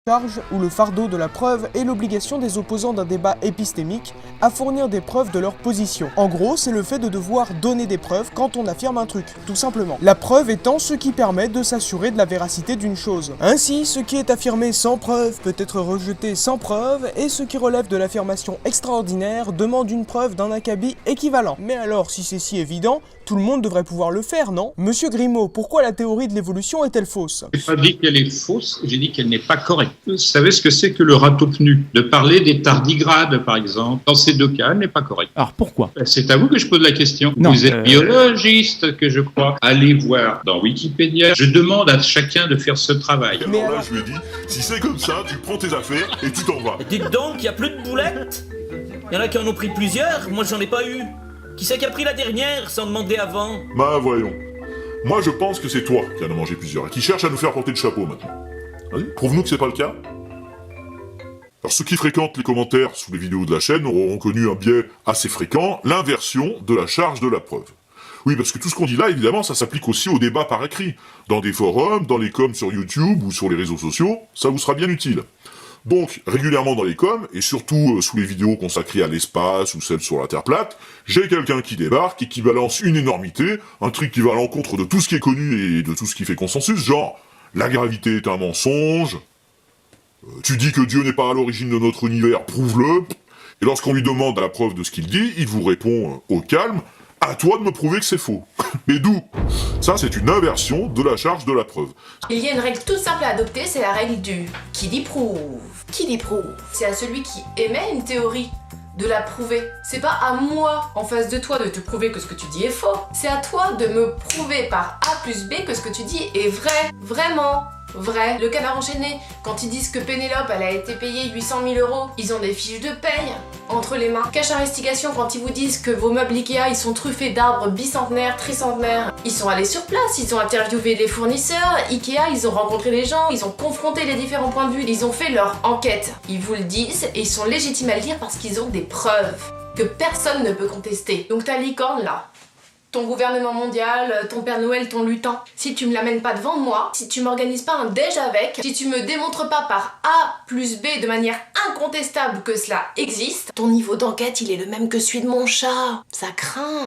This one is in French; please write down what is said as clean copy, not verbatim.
charge ou le fardeau de la preuve est l'obligation des opposants d'un débat épistémique à fournir des preuves de leur position. En gros, c'est le fait de devoir donner des preuves quand on affirme un truc, tout simplement. La preuve étant ce qui permet de s'assurer de la véracité d'une chose. Ainsi, ce qui est affirmé sans preuve peut être rejeté sans preuve, et ce qui relève de l'affirmation extraordinaire demande une preuve d'un acabit équivalent. Mais alors, si c'est si évident, tout le monde devrait pouvoir le faire, non? Monsieur Grimaud, pourquoi la théorie de l'évolution est-elle fausse? Je n'ai pas dit qu'elle est fausse, j'ai dit qu'elle n'est pas correcte. Vous savez ce que c'est que le ratopnu? De parler des tardigrades, par exemple, dans ces deux cas, elle n'est pas correcte. Alors pourquoi? C'est à vous que je pose la question. Non, Vous êtes biologiste, que je crois. Allez voir dans Wikipédia. Je demande à chacun de faire ce travail. Alors là, je lui ai dit, si c'est comme ça, tu prends tes affaires et tu t'en vas. Dites donc, y a plus de boulettes? Y en a qui en ont pris plusieurs, moi j'en ai pas eu. Qui c'est qui a pris la dernière sans demander avant? Bah voyons. Moi je pense que c'est toi qui en as mangé plusieurs et qui cherche à nous faire porter le chapeau maintenant. Vas-y, prouve-nous que c'est pas le cas. Alors ceux qui fréquentent les commentaires sous les vidéos de la chaîne auront connu un biais assez fréquent, l'inversion de la charge de la preuve. Oui, parce que tout ce qu'on dit là, évidemment, ça s'applique aussi au débat par écrit. Dans des forums, dans les coms sur YouTube ou sur les réseaux sociaux, ça vous sera bien utile. Donc, régulièrement dans les coms, et surtout sous les vidéos consacrées à l'espace ou celles sur la Terre plate, j'ai quelqu'un qui débarque et qui balance une énormité, un truc qui va à l'encontre de tout ce qui est connu et de tout ce qui fait consensus, genre « la gravité est un mensonge »,« tu dis que Dieu n'est pas à l'origine de notre univers, prouve-le », et lorsqu'on lui demande la preuve de ce qu'il dit, il vous répond au calme « à toi de me prouver que c'est faux ». Mais d'où? Ça, c'est une inversion de la charge de la preuve. Il y a une règle toute simple à adopter, c'est la règle du « qui dit prouve ». Qui dit prouve? C'est à celui qui émet une théorie de la prouver. C'est pas à moi, en face de toi, de te prouver que ce que tu dis est faux. C'est à toi de me prouver par A plus B que ce que tu dis est vrai. Vraiment vrai. Le Canard enchaîné, quand ils disent que Pénélope, elle a été payée 800 000 €, ils ont des fiches de paye entre les mains. Cache investigation, quand ils vous disent que vos meubles Ikea, ils sont truffés d'arbres bicentenaires, tricentenaires, ils sont allés sur place, ils ont interviewé les fournisseurs, Ikea, ils ont rencontré les gens, ils ont confronté les différents points de vue, ils ont fait leur enquête. Ils vous le disent et ils sont légitimes à le dire parce qu'ils ont des preuves que personne ne peut contester. Donc ta licorne là, ton gouvernement mondial, ton Père Noël, ton lutin, si tu me l'amènes pas devant moi, si tu m'organises pas un déj avec, si tu me démontres pas par A plus B de manière incontestable que cela existe, ton niveau d'enquête il est le même que celui de mon chat, ça craint.